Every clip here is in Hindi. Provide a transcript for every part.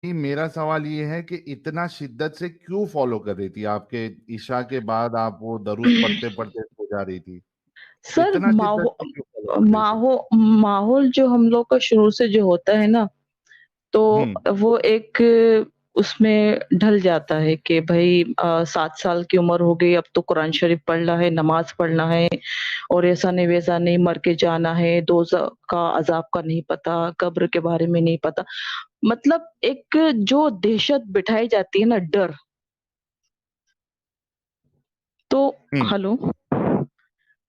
मेरा सवाल ये है कि इतना शिद्दत से क्यों फॉलो कर रही थी? आपके ईशा के बाद आप वो दरूद पढ़ते पढ़ते सो जा रही थी, तो सर इतना शिद्दत से क्यों फॉलो कर रही थी? माहौल जो हम लोग का शुरू से जो होता है ना, तो हम्म। वो एक उसमें ढल जाता है कि भई 7 साल की उम्र हो गई, अब तो कुरान शरीफ पढ़ना है, नमाज़ पढ़ना है और ऐसा नहीं वैसा नहीं, मर के जाना है, दोज़ख का अज़ाब का नहीं पता, कब्र के बारे में नहीं पता। मतलब एक जो दहशत बिठाई जाती है ना, डर। तो हम्म। हेलो?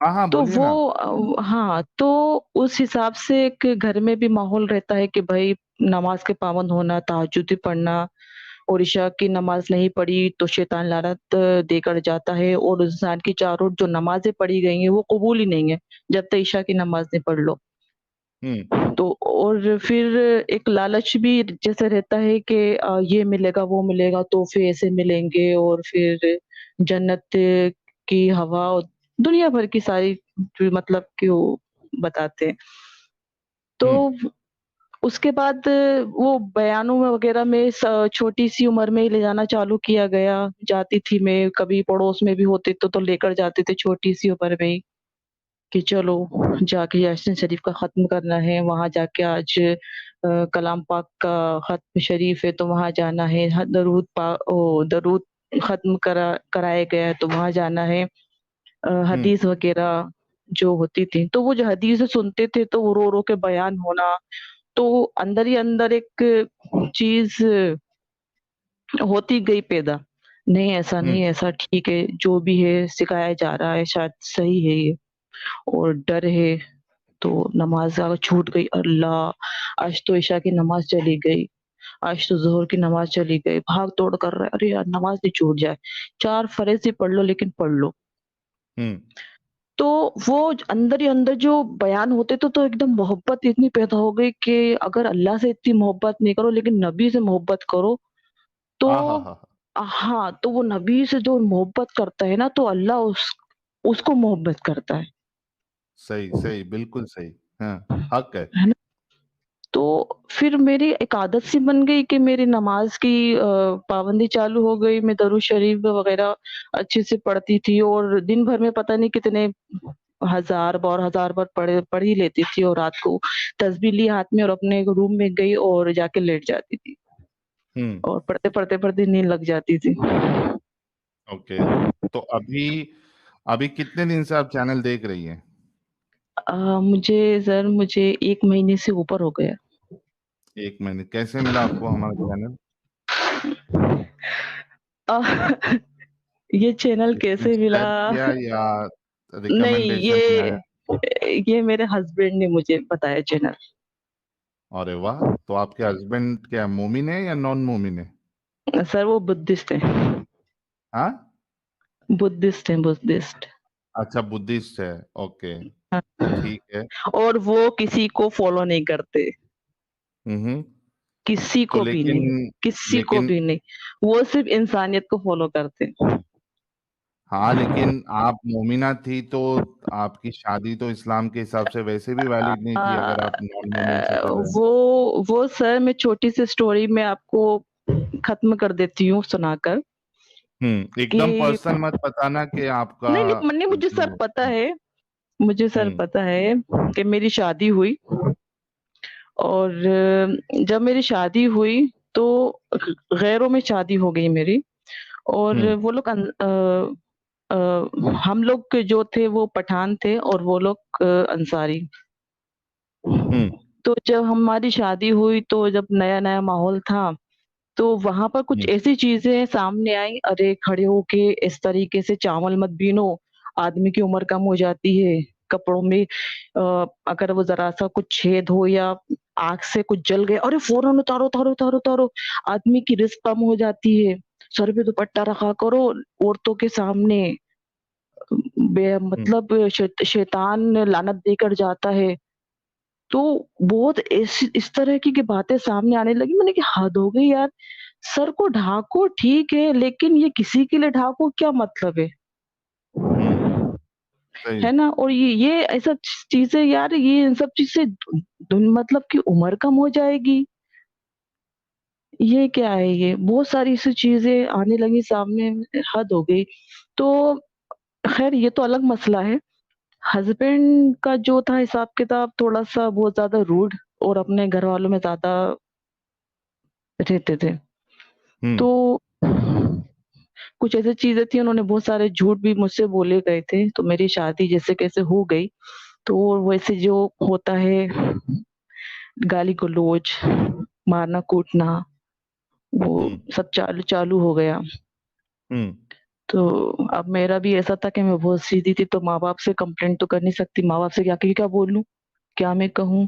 हाँ हाँ, तो बोलिए वो ना। हाँ, तो उस हिसाब से एक घर में भी माहौल रहता है कि भई नमाज़ के पाबंद होना, तहज्जुद पढ़ना और इशा की नमाज़ नहीं पढ़ी तो शैतान लानत देकर जाता है और इंसान की चारों जो नमाज़ें पढ़ी गई हैं, वो कबूल ही नहीं है, जब तक इशा की नमाज़ नहीं पढ़ लो। हम्म। तो और फिर एक लालच भी जैसे रहता है कि ये मिलेगा, वो मिलेगा, तोहफ़े ऐसे मिलेंगे और फिर जन्नत की हवा और दुनिया भर की सारी जो मतलब कि वो बताते हैं। तो हम्म। उसके बाद वो बयानों में वग़ैरह में छोटी-सी उम्र में ही ले जाना चालू किया गया। जाती थी मैं, कभी पड़ोस में भी होते तो लेकर जाते थे छोटी-सी उम्र में ही, कि चलो जाके यासीन शरीफ का ख़त्म करना है, वहाँ जाके आज कलाम पाक का ख़त्म शरीफ है तो वहाँ जाना है, दरूद ख़त्म कराया गया है तो वहाँ जाना है। हम्म। हदीस वग़ैरह जो होती थी, तो वो जो हदीसें सुनते थे तो वो रो-रो के बयान होना, तो अंदर ही अंदर एक चीज़ होती गई पैदा। नहीं ऐसा हम्म। नहीं है, ऐसा ठीक है, जो भी है सिखाया जा रहा है शायद सही है ये और डर है, तो नमाज़ अगर छूट गई अल्लाह! आज तो इशा की नमाज़ चली गई, आज तो ज़ोहर की नमाज़ चली गई, भाग-दौड़ कर रहा है, अरे यार नमाज़ नहीं छूट जाए, 4 फ़र्ज़ ही पढ़ लो लेकिन पढ़ लो। हम्म। तो वो अंदर ही अंदर जो बयान होते थे तो एकदम मोहब्बत इतनी पैदा हो गई कि अगर अल्लाह से इतनी मोहब्बत नहीं करो लेकिन नबी से मोहब्बत करो तो हाँ हाँ हाँ हाँ। हाँ, तो वो नबी से जो मोहब्बत करता है ना तो अल्लाह उसको मोहब्बत करता सही सही, बिल्कुल सही। हाँ, हक है। है ना? तो फिर मेरी एक आदत सी बन गई कि मेरी नमाज़ की पाबंदी चालू हो गई, मैं दरूद शरीफ वग़ैरह अच्छे से पढ़ती थी और दिन भर में पता नहीं कितने हज़ार बार पढ़ ही लेती थी और रात को तस्बीह ली हाथ में और अपने रूम में गई और जाके लेट जाती थी हम्म। और पढ़ते-पढ़ते नींद लग जाती थी। ओके। तो अभी अभी कितने दिन से आप चैनल देख रही हैं? मुझे 1 महीने से ऊपर हो गया। 1 महीने? कैसे मिला आपको हमारा चैनल? अ, ये चैनल किसी ने कैसे मिला? शेयर किया या नहीं, रिकमेंडेशन में आया? ये मेरे हस्बैंड ने मुझे बताया चैनल। अरे वाह! तो आपके हस्बैंड क्या मोमिन है या नॉन मोमिन है? सर वो बुद्धिस्ट हैं। हाँ। बुद्धिस्ट हैं, बुद्धिस्ट। अच्छा, बुद्धिस्ट है। ओके। हाँ, ठीक है। और वो किसी को फॉलो नहीं करते, हम्म। किसी तो को भी लेकिन नहीं, किसी को लेकिन भी नहीं। वो सिर्फ़ इंसानियत को फॉलो करते हैं। हाँ, लेकिन आप मोमिना थी तो आपकी शादी तो इस्लाम के हिसाब से वैसे भी वैलिड नहीं थी अगर आप नॉन मोमिन से कर रहे हैं। वो सर मैं छोटी-सी स्टोरी मैं आपको ख़त्म कर देती हूँ सुनाकर एकदम कि पर्सनल मत बताना कि आपका नहीं मुझे सब जो। पता है, मुझे सर हम्म। पता है कि मेरी शादी हुई और जब मेरी शादी हुई तो गैरों में शादी हो गई मेरी और हम्म। वो लोग हम लोग के जो थे वो पठान थे और वो लोग अंसारी। हम्म। तो जब हमारी शादी हुई तो जब नया-नया माहौल था, तो वहाँ पर कुछ हम्म। ऐसी चीज़ें सामने आई, अरे खड़े होके इस तरीके से चावल मत बीनो, आदमी की उम्र कम हो जाती है। कपड़ों में अगर वो ज़रा-सा कुछ छेद हो या आग से कुछ जल गया, अरे फ़ौरन उतारो, उतारो, उतारो, उतारो, आदमी की रिज़्क कम हो जाती है। सर पे दुपट्टा रखा करो औरतों के सामने। हम्म। मतलब शैतान लानत देकर जाता है। तो बहुत ऐसी इस तरह की बातें सामने आने लगी, मैंने कहा हद हो गई यार, सर को ढाको ठीक है, लेकिन ये किसी के लिए ढाको क्या मतलब है? हम्म। सही। है ना? और ये ऐसा चीज़ें यार ये इन सब चीज़ से मतलब कि उम्र कम हो जाएगी। ये क्या है ये? बहुत सारी ऐसी चीज़ें आने लगी सामने, हद हो गई। तो ख़ैर ये तो अलग मसला है। हस्बैंड का जो था हिसाब-किताब थोड़ा-सा बहुत ज़्यादा रूड और अपने घरवालों में ज़्यादा रहते थे। हुँ, तो कुछ ऐसी चीज़ें थी, उन्होंने बहुत सारे झूठ भी मुझसे बोले गए थे, तो मेरी शादी जैसे-कैसे हो गई। तो वैसे जो होता है गाली-गलौज, मारना-कूटना, वो हुँ, सब चालू चालू हो गया। हुँ, तो अब मेरा भी ऐसा था कि मैं बहुत सीधी थी, तो माँ-बाप से कंप्लेंट तो कर नहीं सकती, माँ-बाप से जाके क्या बोलूँ? क्या मैं कहूँ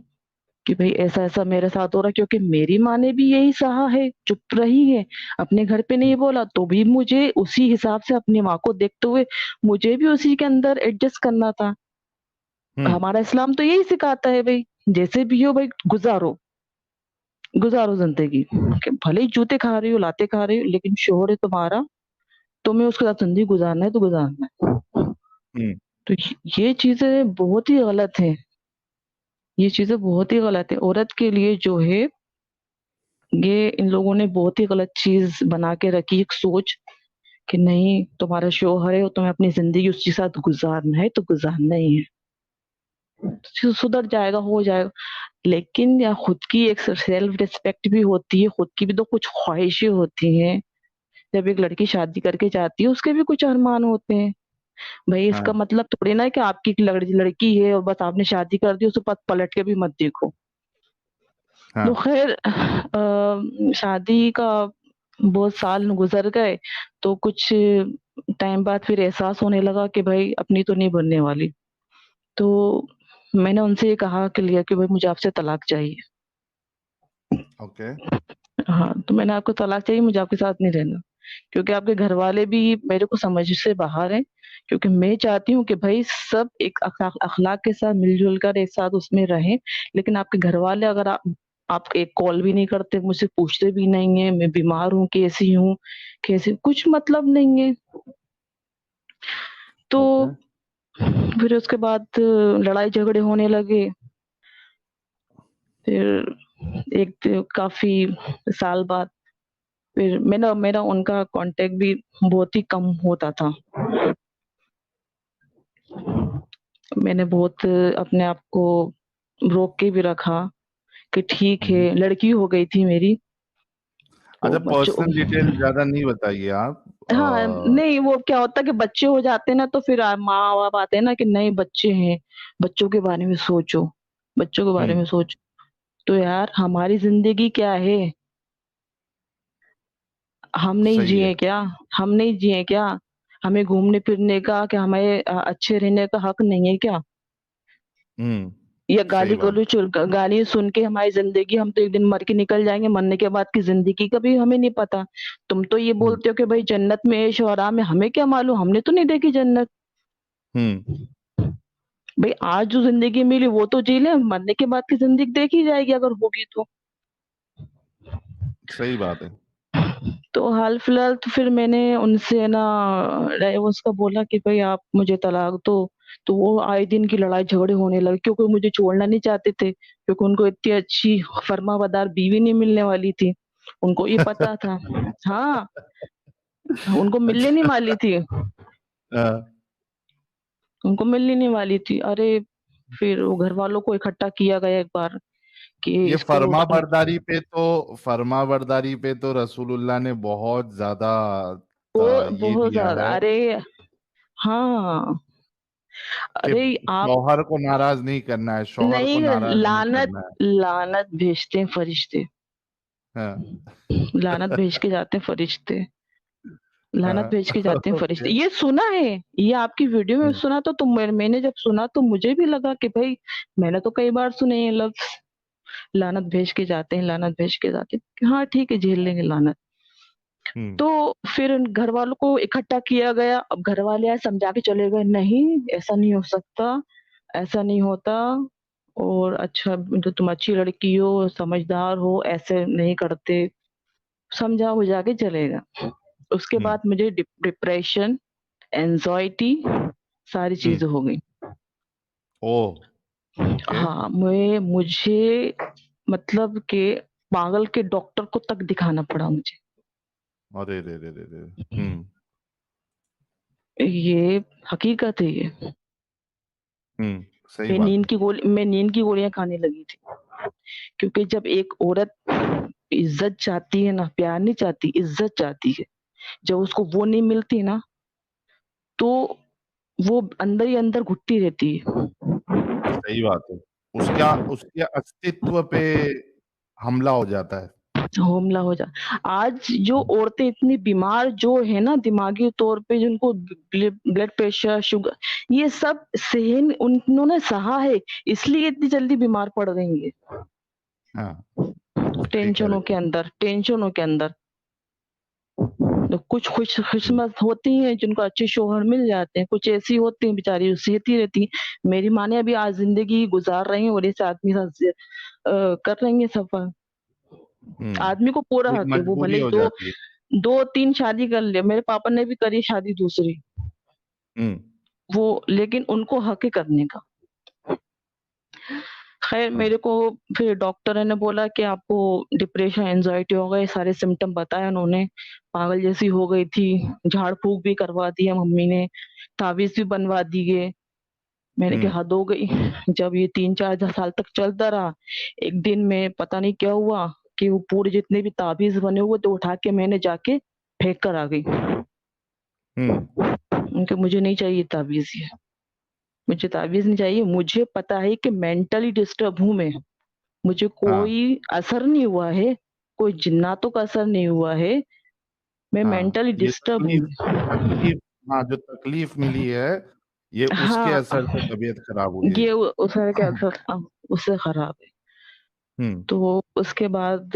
कि भई ऐसा-ऐसा मेरे साथ हो रहा है, क्योंकि मेरी माँ ने भी यही सहा है, चुप रही है। अपने घर पे नहीं बोला तो भी मुझे उसी हिसाब से अपनी माँ को देखते हुए मुझे भी उसी के अंदर एडजस्ट करना था। हुँ, हमारा इस्लाम तो यही सिखाता है भई, जैसे भी हो भई गुज़ारो, गुज़ारो ज़िंदगी। कि भले ही जूते खा रही हो, लाते खा रही हो, लेकिन शौहर है तुम्हारा, तुम्हें उसके साथ ज़िंदगी गुज़ारना है तो गुज़ारना है। हुँ, तो ये चीज़ें बहुत ही गलत हैं, ये चीज़ें बहुत ही गलत है। औरत के लिए जो है, ये इन लोगों ने बहुत ही गलत चीज़ बना के रखी, एक सोच कि नहीं तुम्हारा शौहर है और तुम्हें अपनी ज़िंदगी उसके साथ गुज़ारना है तो गुज़ारना ही है। सुधर जाएगा, हो जाएगा। लेकिन या खुद की एक सेल्फ रिस्पेक्ट भी होती है, खुद की भी तो कुछ ख्वाहिशें होती हैं। जब एक लड़की शादी करके जाती है, उसके भी कुछ अरमान होते हैं। भई इसका हाँ, मतलब थोड़ी ना है कि आपकी एक लड़की है और बस आपने शादी कर दी, उसे पलट के भी मत देखो। हाँ, तो ख़ैर शादी का बहुत साल गुज़र गए, तो कुछ टाइम बाद फिर एहसास होने लगा कि भई अपनी तो नहीं बनने वाली। तो मैंने उनसे ये कहा क्लियर कि भई मुझे आपसे तलाक चाहिए। ओके, हाँ, तो मैंने आपको तलाक चाहिए, मुझे आपके साथ नहीं रहना। क्योंकि आपके घरवाले भी मेरे को समझ से बाहर हैं, क्योंकि मैं चाहती हूँ कि भई सब एक अख़लाक के साथ मिल-जुल कर एक साथ उसमें रहें। लेकिन आपके घरवाले अगर आप एक कॉल भी नहीं करते, मुझसे पूछते भी नहीं हैं, मैं बीमार हूँ, कैसी हूँ, कैसे कुछ मतलब नहीं है। तो ओके। फिर उसके बाद लड़ाई-झगड़े होने लगे। फिर काफ़ी साल बाद फिर मेरा मेरा उनका कॉन्टैक्ट भी बहुत ही कम होता था। मैंने बहुत अपने आप को रोक के भी रखा कि ठीक हुँ, है, हुँ। लड़की हो गई थी मेरी, तो अच्छा, बच्चों पर्सनल डिटेल ज़्यादा नहीं बताइए आप। हाँ, नहीं वो क्या होता है कि बच्चे हो जाते हैं ना, तो फिर माँ-बाप आते हैं ना कि नहीं बच्चे हैं, बच्चों के बारे में सोचो, बच्चों के बारे हुँ, में सोचो। तो यार हमारी ज़िंदगी क्या है? हम नहीं सही है। जिए क्या? हम नहीं जिए क्या? हमें घूमने-फिरने का क्या हमें अच्छे रहने का हक नहीं है क्या? हुँ, या सही बात। गाली-गलौच गाली सुन के हमारी ज़िंदगी हम तो एक दिन मर के निकल जाएँगे, मरने के बाद की ज़िंदगी का भी हमें नहीं पता। तुम तो ये हुँ, बोलते हो कि भई जन्नत में ऐश और आराम है, हमें क्या मालूम? हमने तो नहीं देखी जन्नत। हुँ, भई आज जो ज़िंदगी मिली वो तो जी लें, मरने के बाद की ज़िंदगी देखी जाएगी अगर होगी तो। सही बात है। तो हाल-फिलहाल तो फिर मैंने उनसे ना डाइवोर्स का बोला कि भई आप मुझे तलाक दो, तो वो आए दिन की लड़ाई-झगड़े होने लगे क्योंकि मुझे छोड़ना नहीं चाहते थे, क्योंकि उनको इतनी अच्छी फर्माबरदार बीवी नहीं मिलने वाली थी। उनको ये पता था। हाँ, उनको मिलने नहीं अच्छा, वाली थी, हाँ, उनको मिलने नहीं वाली थी। अरे! फिर वो घरवालों को इकट्ठा किया गया एक बार कि ये इसको फर्माबरदारी पे तो रसूलुल्लाह ने बहुत ज़्यादा वो ये बहुत दिया ज़्यादा है अरे! हाँ, कि अरे आप शौहर को नाराज़ नहीं करना है, शौहर को नहीं नाराज़ नहीं लानत करना है। लानत भेजते हैं फरिश्ते, हाँ, लानत भेज के जाते हैं फरिश्ते, लानत हाँ, भेज के जाते हैं फरिश्ते। ओके। ये सुना है, ये आपकी वीडियो में हुँ, सुना तो मैंने जब सुना तो मुझे भी लगा कि भई मैंने तो कई बार सुने ये लफ्ज़, लानत भेज के जाते हैं, लानत भेज के जाते हैं। हाँ, ठीक है झेल लेंगे लानत। हुँ, तो फिर घरवालों को इकट्ठा किया गया, अब घरवाले आए समझा के चले गए, नहीं ऐसा नहीं हो सकता, ऐसा नहीं होता और अच्छा जो तुम अच्छी लड़की हो, समझदार हो, ऐसे नहीं करते। समझा-बुझा के चले गए। उसके हुँ, बाद मुझे डिप्रेशन, एंग्ज़ायटी सारी हुँ, चीज़ें हो गई। ओह! ओके। हाँ, मुझे मतलब कि पागल के डॉक्टर को तक दिखाना पड़ा मुझे। अरे रे रे रे रे! हुँ, ये हकीकत है ये। हुँ, सही बात है। मैं नींद की गोलियाँ खाने लगी थी। क्योंकि जब एक औरत इज़्ज़त चाहती है ना, प्यार नहीं चाहती, इज़्ज़त चाहती है। जब उसको वो नहीं मिलती ना, तो वो अंदर ही अंदर घुटती रहती है। सही बात है। उसका उसके अस्तित्व पे हमला हो जाता है। हमला हो जा आज जो औरतें इतनी बीमार जो है ना दिमागी तौर पे जिनको ब्लड प्रेशर, शुगर ये सब सहन उन्होंने सहा है, इसलिए इतनी जल्दी बीमार पड़ रही है। हाँ, सही कह रहे हैं। टेंशनों के अंदर। तो कुछ हुँ, खुशकिस्मत होती हैं जिनको अच्छे शौहर मिल जाते हैं, कुछ ऐसी होती हैं बेचारी सहती रहती हैं। मेरी माँ ने अभी आज ज़िंदगी गुज़ार रही हैं और इस आदमी के साथ कर रही हैं सफ़र। हुँ, आदमी को पूरा एक हक है, वो मजबूरी भले हो दो जाती है। 2-3 शादी कर ले, मेरे पापा ने भी करी शादी दूसरी, हुँ, वो लेकिन उनको हक है करने का। ख़ैर हुँ, मेरे को फिर डॉक्टर ने बोला कि आपको डिप्रेशन, एंग्ज़ायटी होगा, ये सारे सिम्पटम बताए उन्होंने। पागल जैसी हो गई थी, झाड़-फूँक भी करवा दिया मम्मी ने, तावीज़ भी बनवा दिए। मैंने हुँ, कहा हद हो गई। जब ये 3-4 साल तक चलता रहा, एक दिन में पता नहीं क्या हुआ कि वो पूरे जितने भी ताबीज़ बने हुए थे उठा के मैंने जाके फेंक कर आ गई। हुँ, मैंने कहा मुझे नहीं चाहिए ताबीज़ ये, मुझे ताबीज़ नहीं चाहिए, मुझे पता है कि मेंटली डिस्टर्ब हूँ मैं। मुझे हाँ, कोई असर नहीं हुआ है, कोई जिन्नातों का असर नहीं हुआ है, मैं हाँ, मेंटली ये डिस्टर्ब हूँ। तकलीफ़ हाँ, जो तकलीफ़ मिली है, ये उसके हाँ, असर से तबीयत खराब हुई है। ये उसका क्या असर था, उससे खराब है। हुँ, तो उसके बाद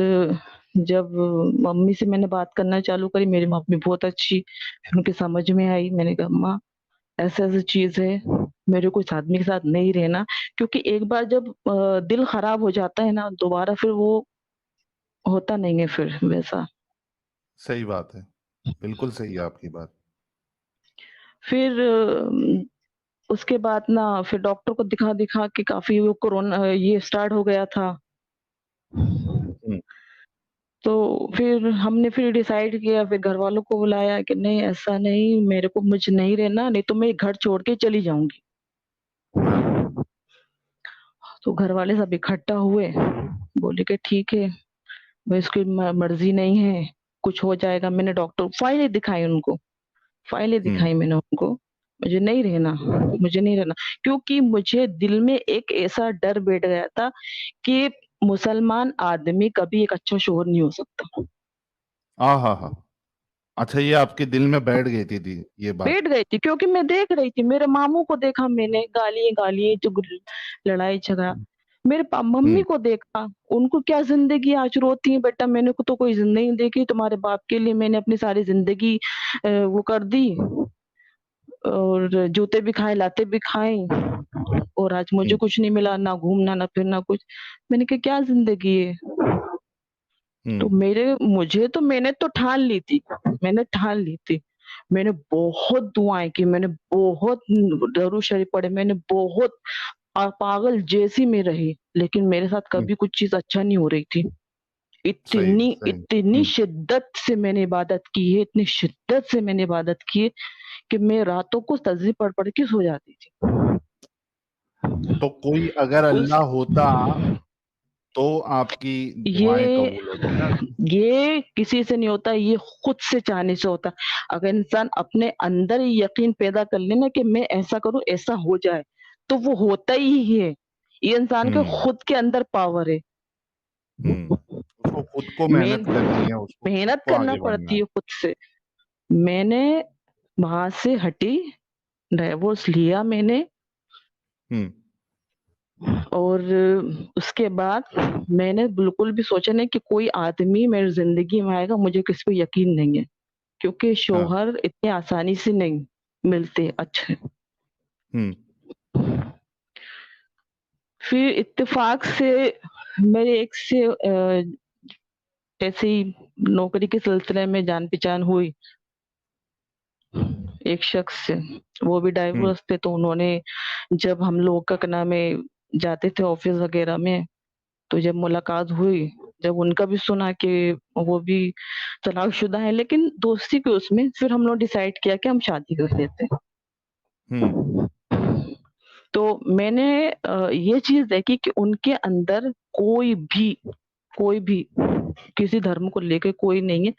जब मम्मी से मैंने बात करना चालू करी, मेरी मम्मी बहुत अच्छी, फिर उनकी समझ में आई। मैंने कहा अम्मा ऐसा-ऐसा चीज़ है, मेरे को इस आदमी के साथ नहीं रहना क्योंकि एक बार जब दिल खराब हो जाता है ना, दोबारा फिर वो होता नहीं है फिर वैसा। सही बात है। बिल्कुल सही है आपकी बात। फिर उसके बाद ना फिर डॉक्टर को दिखा-दिखा के काफ़ी वो कोरोना ये स्टार्ट हो गया था। हुँ, तो फिर हमने डिसाइड किया, फिर घरवालों को बुलाया कि नहीं ऐसा नहीं, मेरे को मुझे नहीं रहना, नहीं तो मैं घर छोड़ के चली जाऊँगी। हाँ, तो घरवाले सब इकट्ठा हुए, बोले कि ठीक है, भाई इसकी मर्ज़ी नहीं है, कुछ हो जाएगा। मैंने डॉक्टर फाइलें दिखाई उनको, फाइलें हुँ, दिखाई मैंने उनको, मुझे नहीं रहना, मुझे नहीं रहना। क्योंकि मुझे दिल में एक ऐसा डर बैठ गया था कि मुसलमान आदमी कभी एक अच्छा शौहर नहीं हो सकता। आहाहा! अच्छा ये आपके दिल में बैठ गई थी ये बात। बैठ गई थी क्योंकि मैं देख रही थी, मेरे मामू को देखा मैंने, गाली-गाली जो लड़ाई-झगड़ा। मेरे मम्मी हुँ, को देखा, उनको क्या ज़िंदगी आज रोती हैं, बेटा मैंने को तो कोई ज़िंदगी नहीं देखी, तुम्हारे बाप के लिए मैंने अपनी सारी ज़िंदगी वो कर दी और जूते भी खाए, लाते भी खाए और आज मुझे हुँ, कुछ नहीं मिला, ना घूमना, ना फिरना कुछ। मैंने कहा क्या ज़िंदगी है? तो हुँ, मैंने तो ठान ली थी, मैंने ठान ली थी। मैंने बहुत दुआएँ की, मैंने बहुत दरूद शरीफ पढ़े, मैंने बहुत पागल जैसी मैं रही, लेकिन मेरे साथ हुँ, कभी कुछ चीज़ अच्छा नहीं हो रही थी। सही, इतनी सही। इतनी हुँ, शिद्दत से मैंने इबादत की है, इतनी शिद्दत से मैंने इबादत की है कि मैं रातों को तस्बीह पढ़-पढ़ के सो जाती थी। तो कोई अगर उस अल्लाह होता, तो आपकी दुआएँ ये कबूल होती ना? ये किसी से नहीं होता, ये खुद से चाहने से होता। अगर इंसान अपने अंदर ये यकीन पैदा कर ले ना कि मैं ऐसा करूँ, ऐसा हो जाए, तो वो होता ही है। ये इंसान के हुँ, खुद के अंदर पावर है। हुँ। उसको खुद को मेन मेहनत करनी है, उसको खुद मेहनत को करना आगे बढ़ना पड़ती है। है खुद से। मैंने वहाँ से हटी, डिवोर्स लिया मैंने हुँ, और उसके बाद मैंने बिल्कुल भी सोचा नहीं कि कोई आदमी मेरी ज़िंदगी में आएगा, मुझे किसी पे यकीन नहीं है। क्योंकि हाँ, शौहर इतने आसानी से नहीं मिलते अच्छे। हुँ, फिर इत्तेफ़ाक से मेरे एक से ऐसे ही नौकरी के सिलसिले में जान-पहचान हुई, एक शख़्स से। वो भी हुँ, डाइवोर्स थे तो उन्होंने जब हम लोग का क्या नाम है जाते थे ऑफ़िस वग़ैरह में, तो जब मुलाकात हुई जब उनका भी सुना कि वो भी तलाकशुदा है, लेकिन दोस्ती के उसमें फिर हम लोग डिसाइड किया कि हम शादी कर लेते हुँ, हैं। तो मैंने ये चीज़ देखी कि उनके अंदर कोई भी किसी धर्म को लेके कोई नहीं है।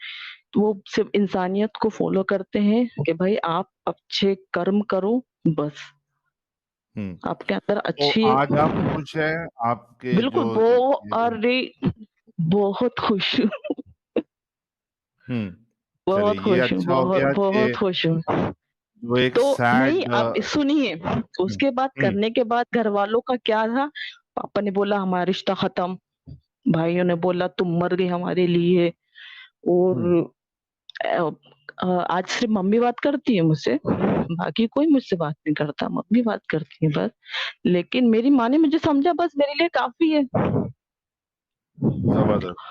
वो सिर्फ़ इंसानियत को फ़ॉलो करते हैं कि भाई आप अच्छे कर्म करो बस। हुँ। आपके अंदर तो अच्छी आज आप खुश हैं? आपके बिल्कुल, जो ये जो अरे! बहुत खुश हूँ, हुँ, चलिए बहुत ये खुश हूँ, अच्छा हो गया बहुत कि खुश हूँ। जो एक तो नहीं, सैड अब सुनिए, हुँ, उसके बाद हुँ, करने के बाद घरवालों का क्या था, पापा ने बोला हमारा रिश्ता खत्म, भाइयों ने बोला तुम मर गई हमारे लिए। हुँ, और अ आज सिर्फ़ मम्मी बात करती है मुझसे, बाकी कोई मुझसे बात नहीं करता, मम्मी बात करती है बस। लेकिन मेरी माँ ने मुझे समझा बस मेरे लिए काफ़ी है। ज़बरदस्त।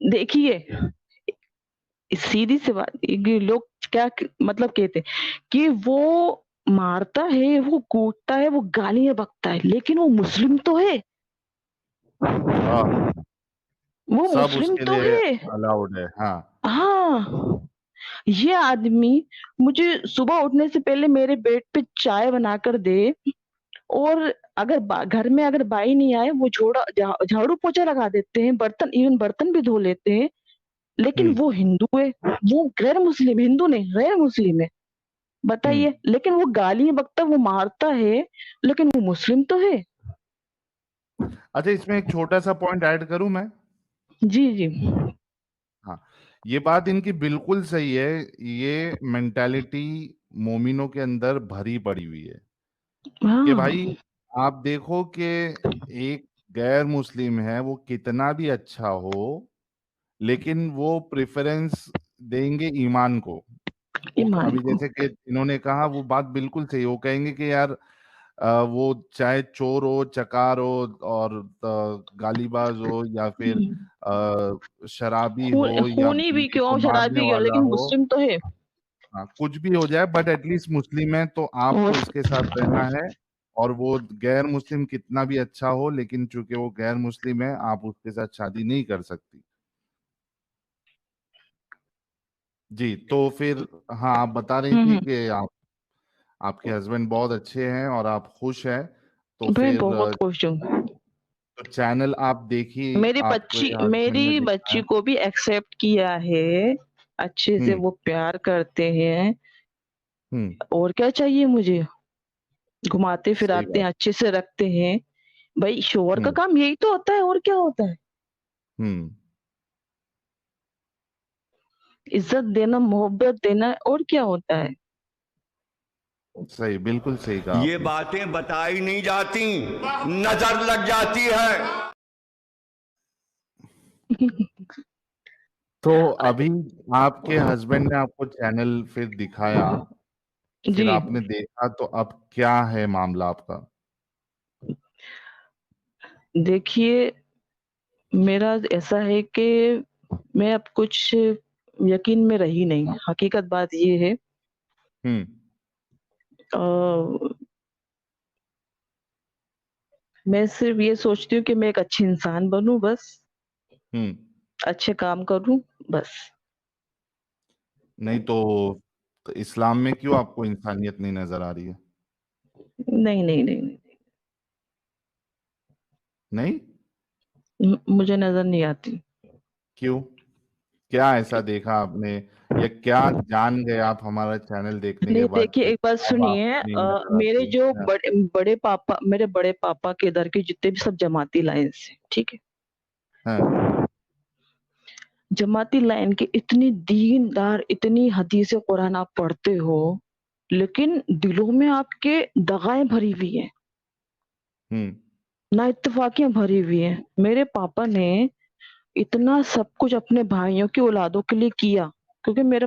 देखिए, सीधी-सी बात, ये लोग क्या क मतलब कहते हैं कि वो मारता है, वो कूटता है, वो गालियाँ बकता है, लेकिन वो मुस्लिम तो है। हाँ, वो सब मुस्लिम उसके तो लिए है। अलाउड है। हाँ, हाँ, ये आदमी मुझे सुबह उठने से पहले मेरे बेड पे चाय बनाकर दे, और अगर घर में अगर बाई नहीं आए, वो झाड़ू पोछा लगा देते हैं, बर्तन भी धो लेते हैं, लेकिन हुँ, वो हिंदू है, वो गैर मुस्लिम, हिंदू नहीं, गैर मुस्लिम है। हुँ। बताइए, लेकिन वो गालियाँ बकता, वो मारता है, लेकिन वो मुस्लिम तो है। अच्छा इसमें एक छोटा-सा पॉइंट ऐड करूँ मैं? जी, जी। हाँ, ये बात इनकी बिल्कुल सही है, ये मेंटालिटी मोमिनों के अंदर भरी पड़ी हुई है, कि हाँ, भाई आप देखो कि एक गैर मुस्लिम है, वो कितना भी अच्छा हो, लेकिन वो प्रेफ़रेंस देंगे ईमान को। वो ईमान अभी को। जैसे कि इन्होंने कहा वो बात बिल्कुल सही है, वो कहेंगे कि यार वो चाहे चोर हो, चकार हो और गालीबाज़ हो या फिर हुँ, शराबी हो या खूनी भी बीवी को क्यों, मारने शराबी क्यों, वाला लेकिन हो, मुस्लिम तो है। हाँ, कुछ भी हो जाए बट एटलीस्ट मुस्लिम है तो आपको और इसके साथ रहना है और वो गैर मुस्लिम कितना भी अच्छा हो लेकिन चूँकि वो गैर मुस्लिम है, आप उसके साथ शादी नहीं कर सकती। जी, तो फिर हाँ, आप बता रही हुँ, थी हुँ। कि आप आपके हस्बैंड बहुत अच्छे हैं और आप खुश हैं, तो मैं फिर बहुत खुश हूँ। तो चैनल आप देखिए, आपके हस्बैंड ने मेरी देखा बच्ची है। को भी एक्सेप्ट किया है, अच्छे से हुँ, वो प्यार करते हैं, हुँ, और क्या चाहिए मुझे? सही घुमाते-फिराते बात। हैं, अच्छे से रखते हैं। भई शौहर का हुँ, काम यही तो होता है, और क्या होता है? हुँ, इज़्ज़त देना, मोहब्बत देना, और क्या होता है? सही, बिल्कुल सही कहा ये आपने। बातें बताई नहीं जाती, नजर लग जाती है। तो अभी आपके हस्बैंड ने आपको चैनल फिर दिखाया, फिर जी, आपने देखा तो अब क्या है मामला आपका? देखिए, मेरा ऐसा है कि मैं अब कुछ यकीन में रही नहीं। हकीकत बात ये है, हुँ, अ, मैं सिर्फ़ ये सोचती हूँ कि मैं एक अच्छी इंसान बनूँ बस, हुँ, अच्छे काम करूँ बस। नहीं तो इस्लाम में क्यों आपको इंसानियत नहीं नज़र आ रही है? नहीं, नहीं, नहीं, नहीं। नहीं? मुझे नज़र नहीं आती। क्यों? क्या ऐसा देखा आपने या क्या जान गए आप हमारा चैनल देखने के नहीं, बाद देखिए, कि एक बात अब सुनिए, आपको नहीं नज़र मेरे आती? जो हाँ, बड़े पापा के इधर के जितने भी सब जमाती लाइन से, ठीक है? हाँ, जमाती लाइन के इतनी दीनदार, इतनी हदीस कुरान आप पढ़ते हो, लेकिन दिलों में आपके दगाएँ भरी हुई हैं, हुँ, नाइत्तेफ़ाकियाँ भरी हुई हैं। मेरे पापा ने इतना सब कुछ अपने भाइयों की औलादों के लिए किया, क्योंकि मेरे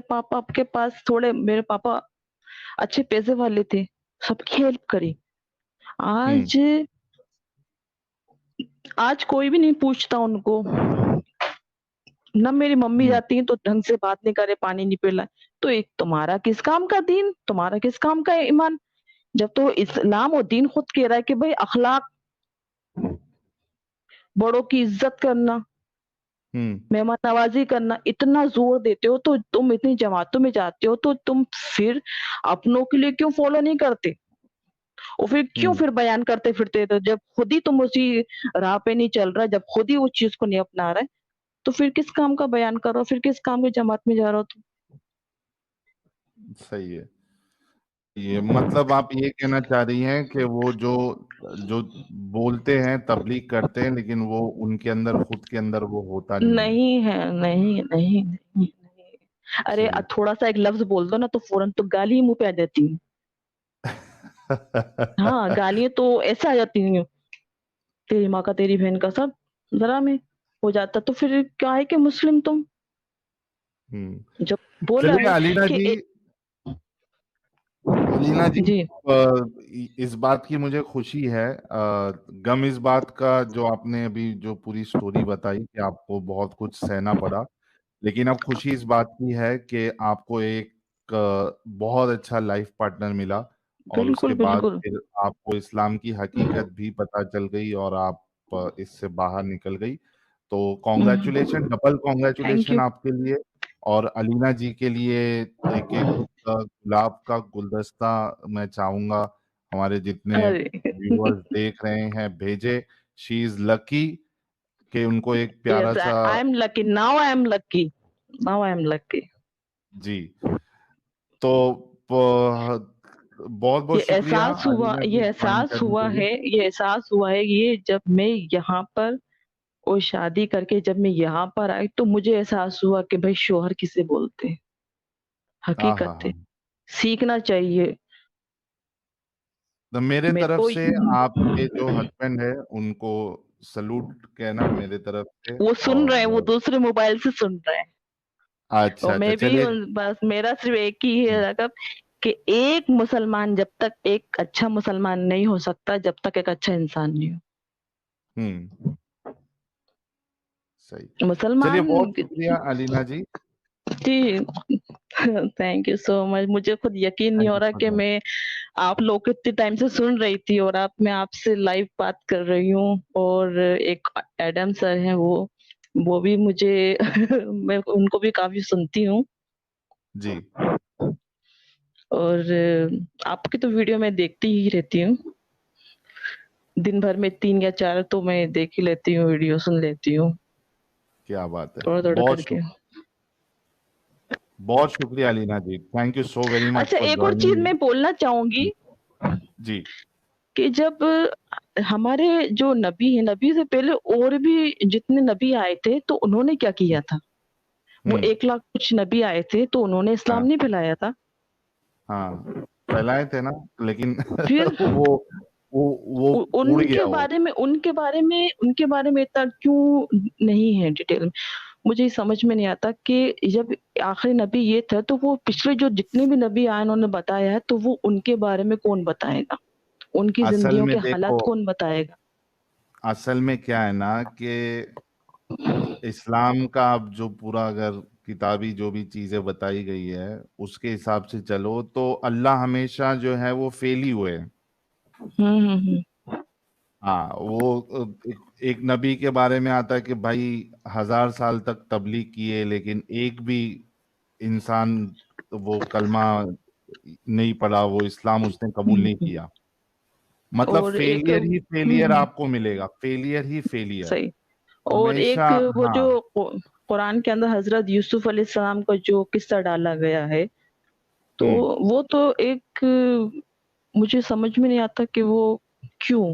पापा अच्छे पैसे वाले थे, सबकी हेल्प करी। हुँ, आज आज कोई भी नहीं पूछता उनको, ना मेरी मम्मी हुँ, जाती हैं तो ढंग से बात नहीं करे, पानी नहीं पिलाए। तो एक तुम्हारा किस काम का दीन, तुम्हारा किस काम का ईमान? जब तो इस्लाम और दीन खुद कह रहा है कि भई अखलाक, बड़ों की इज़्ज़त करना, मेहमान नवाजी करना, इतना जोर देते हो तो तुम इतनी जमातों में जाते हो तो तुम फिर अपनों के लिए क्यों फॉलो नहीं करते? और फिर क्यों फिर बयान करते फिरते? तो जब खुद ही तुम उसी राह पे नहीं चल रहा, जब खुद ही उस चीज को नहीं अपना रहा है, तो फिर किस काम का बयान कर रहे हो? फिर किस काम की जमात में जा रहे हो तुम? सही है। ये मतलब आप ये कहना चाह रही हैं कि वो जो जो बोलते हैं तबलीग करते हैं, लेकिन वो उनके अंदर खुद के अंदर वो होता नहीं है। नहीं है, नहीं, नहीं, नहीं, नहीं। अरे सही थोड़ा-सा एक लफ्ज़ बोल दो ना तो फ़ौरन तो गाली ही मुँह पे आ जाती है। हाँ, गालियाँ तो ऐसे आ जाती हैं, तेरी माँ का, तेरी बहन का, सब ज़रा में हो जाता। तो फिर क्या है कि मुस्लिम तुम? हम्म। जब बोला चलिए है अलीना कि जी, अलीना जी, जी, इस बात की मुझे खुशी है, गम इस बात का जो आपने अभी जो पूरी स्टोरी बताई कि आपको बहुत कुछ सहना पड़ा, लेकिन अब खुशी इस बात की है कि आपको एक बहुत अच्छा लाइफ पार्टनर मिला, और उसके बिल्कुल, बाद बिल्कुल। फिर आपको इस्लाम की हकीकत भी पता चल गई और आप इससे बाहर निकल गई। तो congratulation, double thank congratulation you. आपके लिए। और अलीना जी के लिए एक एक गुलाब का गुलदस्ता मैं चाहूंगा हमारे जितने अरे! व्यूअर्स देख रहे हैं भेजे। शी इज लकी कि उनको एक प्यारा यस, सा। I am lucky, now I am lucky, now I am lucky. जी। तो बहुत बहुत शुक्रिया अलीना ये जी ज्वाइन एहसास करने हुआ के लिए। है, ये एहसास हुआ है ये जब मैं यहाँ पर और शादी करके जब मैं यहाँ पर आई तो मुझे एहसास हुआ कि भाई शौहर किसे बोलते हैं, हाँ हाँ हकीकत है, हाँ। सीखना चाहिए। तो मेरे मैं तरफ तो से आपके जो हस्बैंड है उनको सलूट कहना मेरे तरफ से। वो सुन रहे हैं, वो और दूसरे मोबाइल से सुन रहे हैं अच्छा और अच्छा, मैं भी चलिए। बस मेरा सिर्फ एक ही है रकब कि एक मुसलमान जब तक एक अच्छा मुसलमान नहीं हो सकता जब तक एक अच्छा इंसान नहीं हो। हम्म। सही। चलिए, मुसलमान बहुत शुक्रिया अलीना जी। जी। Thank you so much. मुझे खुद यकीन नहीं थैंक हो यू रहा सो कि मच। मैं आप लोग को इतने टाइम से सुन रही थी और आप मैं आपसे लाइव बात कर रही हूँ और एक एडम सर हैं वो भी मुझे मैं उनको भी काफ़ी सुनती हूँ जी। और आपकी तो वीडियो मैं देखती ही रहती हूँ। दिन भर में 3 या 4 तो मैं देख ही लेती हूँ, वीडियो सुन लेती हूँ, क्या बात है। थोड़ा-थोड़ा करके। बहुत शुक्रिया Alina ji, thank you so very much अच्छा फॉर एक और चीज़ ज्वाइनिंग। मैं बोलना चाहूँगी जी। कि जब हमारे जो नबी हैं, नबी से पहले और भी जितने नबी आए थे, तो उन्होंने क्या किया था? वो हम्म। 1 लाख कुछ नबी आए थे, तो उन्होंने इस्लाम हाँ नहीं फैलाया था? हाँ, फैलाए थे ना, लेकिन फिर वो उड़ उनके गया वो। बारे में इतना क्यों नहीं है डिटेल में? मुझे ये समझ में नहीं आता कि जब आखिरी नबी ये था, तो वो पिछले जो जितने भी नबी आए उन्होंने बताया है, तो वो उनके बारे में कौन बताएगा? उनकी असल ज़िंदगियों में के देखो, हालात कौन बताएगा? असल में क्या है ना कि इस्लाम का अब जो पूरा अगर किताबी जो भी चीजें बताई गई है उसके हिसाब से चलो तो अल्लाह हमेशा जो है वो फेल ही हुए हैं। हुँ, हुँ, हुँ। हाँ, वो एक नबी के बारे में आता है कि भाई 1000 साल तक तबलीग किए, लेकिन एक भी इंसान वो कलमा नहीं पढ़ा, वो इस्लाम उसने कबूल हुँ, नहीं हुँ। किया। मतलब और एक फेलियर ही हुँ, फेलियर हुँ, आपको मिलेगा, फेलियर ही फेलियर सही। और हमेशा। एक वो हाँ। जो कुरान के अंदर हज़रत यूसुफ अलैहिस्सलाम का जो किस्सा डाला गया है, तो हम्म। वो तो एक मुझे समझ में नहीं आता कि वो क्यों?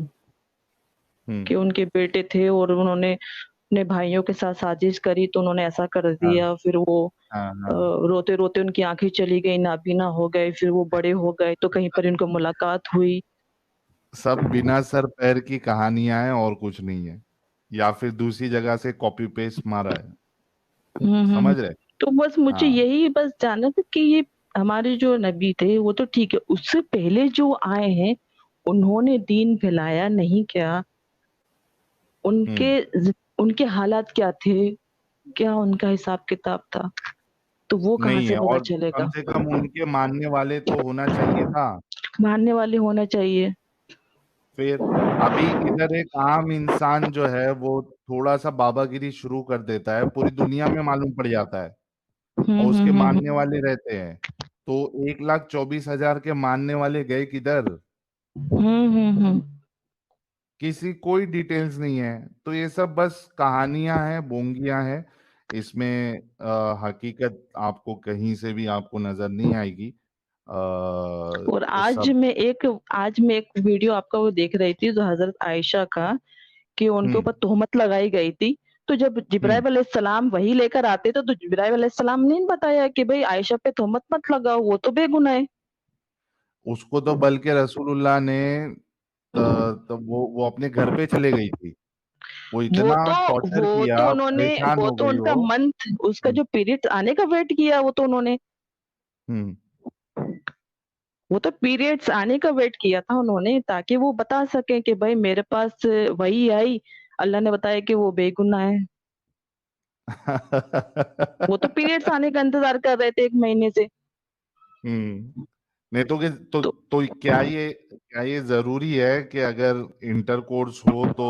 हम्म। कि उनके बेटे थे और उन्होंने अपने भाइयों के साथ साजिश करी तो उन्होंने ऐसा कर हाँ दिया, फिर वो हाँ अ, हाँ। रोते-रोते उनकी आँखें चली गई, नाबीना हो गए, फिर वो बड़े हो गए तो कहीं पर उनको मुलाकात हुई। सब बिना सर पैर की कहानियां हैं और कुछ नहीं है, या फिर दूसरी जगह से कॉपी पेस्ट मारा है। हुँ, हुँ, हुँ। समझ रहे। तो बस मुझे हाँ। यही बस जानना था कि ये हमारे जो नबी थे वो तो ठीक है, उससे पहले जो आए हैं, उन्होंने दीन फैलाया नहीं क्या? उनके हम्म। उनके हालात क्या थे? क्या उनका हिसाब-किताब था? तो वो कहाँ नहीं से है, पता और कम चलेगा? से कम उनके मानने वाले तो होना चाहिए था। मानने वाले होना चाहिए। फिर अभी इधर एक आम इंसान जो है वो थोड़ा सा बाबागिरी शुरू कर देता है, पूरी दुनिया में मालूम पड़ जाता है और उसके मानने हम्म। वाले रहते हैं। तो 1,24,000 के मानने वाले गए किधर? हम्म। किसी कोई डिटेल्स नहीं है। तो ये सब बस कहानियां हैं, बोंगियां हैं। इसमें हकीकत आपको कहीं से भी आपको नजर नहीं आएगी। और सब। आज मैं एक वीडियो आपका वो देख रही थी, जो हजरत आयशा का, कि उनके हम्म। ऊपर तोहमत लगाई गई थी। तो जब हम्म। जिब्राइल अलैहिस्सलाम वही लेकर आते थे, तो जिब्राइल अलैहिस्सलाम ने बताया कि भाई आयशा पे तोहमत मत लगाओ, वो तो बेगुनाह है। उसको तो बल्कि रसूलुल्लाह ने तो वो अपने घर पे चले गई थी। वो वो इतना तो टॉर्चर वो किया, तो उन्होंने परेशान वो हो तो गई उनका वो। मंथ, उसका हम्म। जो पीरियड आने का वेट किया, वो तो उन्होंने, हम्म। वो तो पीरियड्स आने का वेट किया था उन्होंने, ताकि वो बता सके कि भाई मेरे पास वही आई, अल्लाह ने बताया कि वो बेगुनाह है। वो तो पीरियड्स आने का इंतजार कर रहे थे 1 महीने से। हम्म। नहीं तो तो क्या ये जरूरी है कि अगर इंटरकोर्स हो तो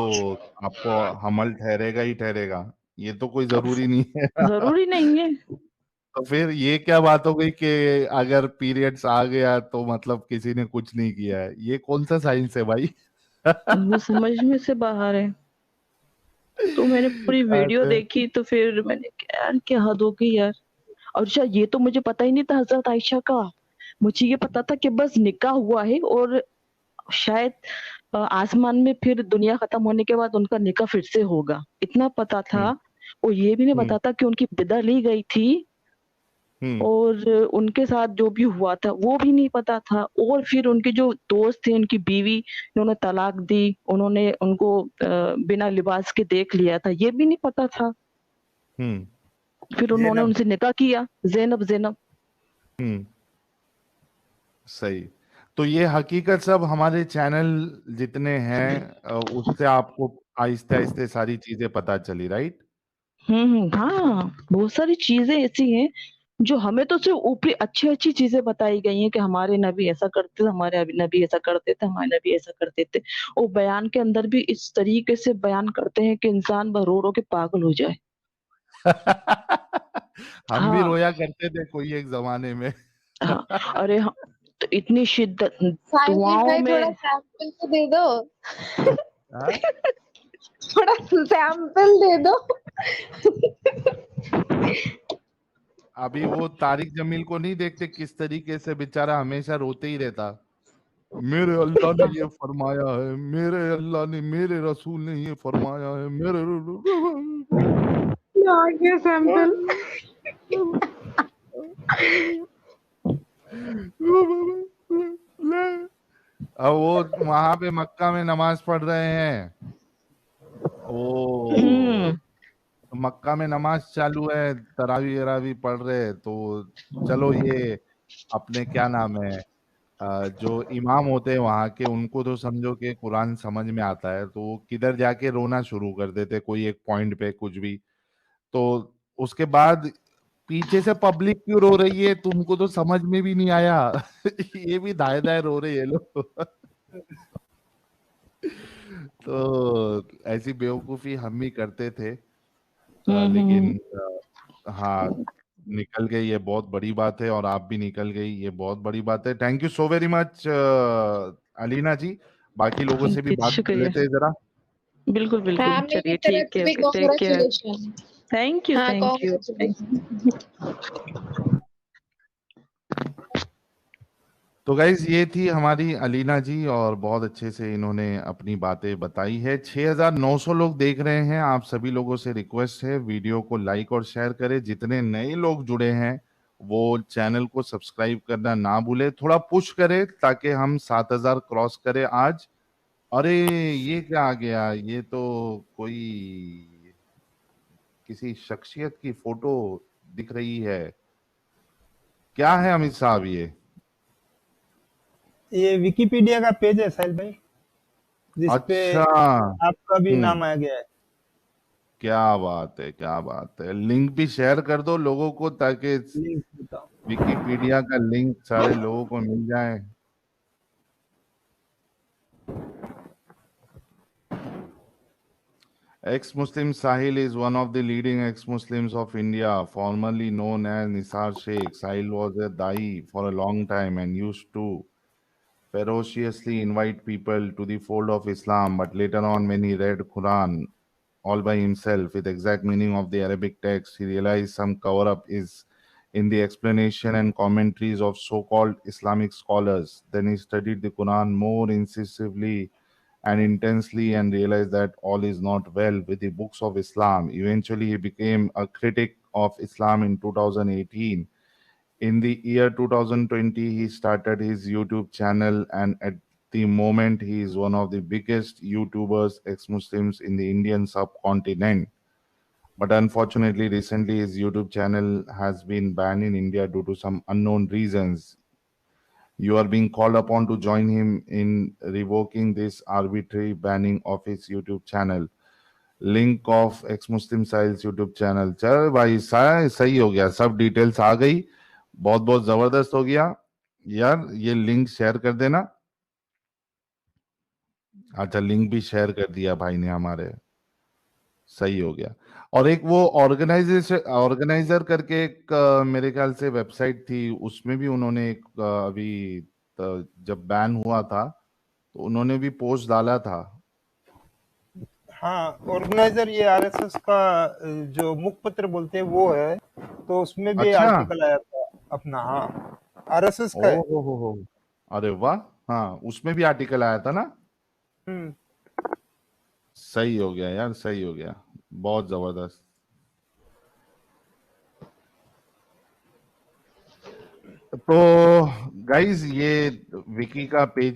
आपको हमल ठहरेगा ही ठहरेगा? ये तो कोई जरूरी नहीं है। जरूरी नहीं है। तो फिर ये क्या बात हो गई कि अगर पीरियड्स आ गया तो मतलब किसी ने कुछ नहीं किया है? ये कौन सा साइंस है भाई? वो समझ में से बाहर है। तो मैंने पूरी वीडियो अरे। देखी, तो फिर मैंने कहा यार क्या हद हो गई यार। और अच्छा, ये तो मुझे पता ही नहीं था हजरत आयशा का। मुझे ये पता था कि बस निकाह हुआ है, और शायद आसमान में फिर दुनिया खत्म होने के बाद उनका निकाह फिर से होगा, इतना पता था। हम्म। और ये भी नहीं हम्म। पता था कि उनकी बिदा ली गई थी, हम्म। और उनके साथ जो भी हुआ था वो भी नहीं पता था। और फिर उनके जो दोस्त थे, उनकी बीवी, उन्होंने तलाक दी, उन्होंने उनको बिना लिबास के देख लिया था, ये भी नहीं पता था। हम्म। फिर उन्होंने जैनब। उनसे निकाह किया, ज़ैनब ज़ैनब। हम्म। सही। तो ये हकीकत सब हमारे चैनल जितने हैं उससे आपको आहिस्ते आहिस्ते सारी चीजें पता चली, राइट? हाँ, बहुत सारी चीजें ऐसी हैं जो हमें तो सिर्फ ऊपरी अच्छी अच्छी चीजें बताई गई हैं, कि हमारे नबी ऐसा करते थे, हमारे अभी नबी ऐसा करते थे, हमारे नबी ऐसा करते थे। और बयान के अंदर भी इस तरीके से बयान करते हैं कि इंसान रो रो के पागल हो जाए। हम भी हाँ। रोया करते थे कोई एक जमाने में। हाँ। अरे हाँ, तो इतनी शिद्दत साहिल दुआओं भाई थोड़ा में। सैंपल तो दे दो। हाँ? थोड़ा सैंपल दे दो। अभी वो तारिक जमील को नहीं देखते किस तरीके से बेचारा हमेशा रोते ही रहता? मेरे अल्लाह ने ये फरमाया है, मेरे अल्लाह ने, मेरे रसूल ने ये फरमाया है, मेरे आ गया सैंपल। अब वो वहां पे मक्का में नमाज पढ़ रहे हैं। ओ, हम्म। मक्का में नमाज चालू है, तरावी वरावी पढ़ रहे हैं, तो चलो ये अपने क्या नाम है, जो इमाम होते हैं वहां के, उनको तो समझो कि कुरान समझ में आता है, तो वो किधर जाके रोना शुरू कर देते कोई एक पॉइंट पे कुछ भी। तो उसके बाद पीछे से पब्लिक क्यों रो रही है तुमको तो समझ में भी नहीं आया। ये भी दाएं दाएं रो रहे हैं लोग। तो ऐसी बेवकूफी हम भी करते थे। हम्म। लेकिन हाँ, निकल गई ये बहुत बड़ी बात है, और आप भी निकल गई ये बहुत बड़ी बात है। Thank you so very much Alina ji. बाकी लोगों से भी जी, बात कर शुक्रिया। लेते हैं जरा। बिल्कुल बिल्कुल, हाँ, मेरी चलिए तरफ ठीक से है, भी okay, take care. Congratulation. Thank you, हाँ, थैंक यू, थैंक कांग्रेचुलेशन। तो गाइज ये थी हमारी अलीना जी, और बहुत अच्छे से इन्होंने अपनी बातें बताई है। 6,900 लोग देख रहे हैं। आप सभी लोगों से रिक्वेस्ट है, वीडियो को लाइक और शेयर करें। जितने नए लोग जुड़े हैं वो चैनल को सब्सक्राइब करना ना भूले, थोड़ा पुश करें ताकि हम 7,000 क्रॉस करें आज। अरे, ये क्या आ गया? ये तो कोई किसी शख्सियत की फोटो दिख रही है। क्या है अमित साहब ये? ये विकिपीडिया का पेज है साहिल भाई, जिसपे अच्छा। आपका भी हम्म। नाम आ गया है। क्या बात है, क्या बात है! लिंक भी शेयर कर दो लोगों को ताकि लिंक बताओ। विकिपीडिया का लिंक सारे लोगों को मिल जाए। Ex-Muslim Sahil is one of the leading ex-Muslims of India, formerly known as Nisar Sheikh. Sahil was a Dai for a long time and used to ferociously invite people to the fold of Islam, but later on when he read Quran all by himself with exact meaning of the Arabic text, he realized some cover-up is in the explanation and commentaries of so-called Islamic scholars. Then he studied the Quran more incisively and intensely and realized that all is not well with the books of Islam. Eventually, he became a critic of Islam in 2018. In the year 2020, he started his YouTube channel, and at the moment, he is one of the biggest YouTubers, ex Muslims in the Indian subcontinent. But unfortunately, recently, his YouTube channel has been banned in India due to some unknown reasons. You are being called upon to join him in revoking this arbitrary banning of his YouTube channel. Link of x Muslim Sahil's YouTube channel. चल भाई सही हो गया, सब डिटेल्स आ गई, बहुत बहुत जबरदस्त हो गया यार। ये लिंक शेयर कर देना। अच्छा, लिंक भी शेयर कर दिया भाई ने हमारे, सही हो गया। और एक वो ऑर्गेनाइजर करके एक मेरे ख्याल से वेबसाइट थी, उसमें भी उन्होंने एक अभी जब बैन हुआ था तो उन्होंने भी पोस्ट डाला था। हाँ, ऑर्गेनाइजर ये आरएसएस का जो मुखपत्र बोलते हैं वो है, तो उसमें भी अच्छा, आर्टिकल आया था अपना। हाँ, आरएसएस का है। हो, अरे वाह, हाँ उसमें भी आर्टिकल आया था ना। सही हो गया यार, सही हो गया, बहुत जबरदस्त। तो गाइज, ये विकी का पेज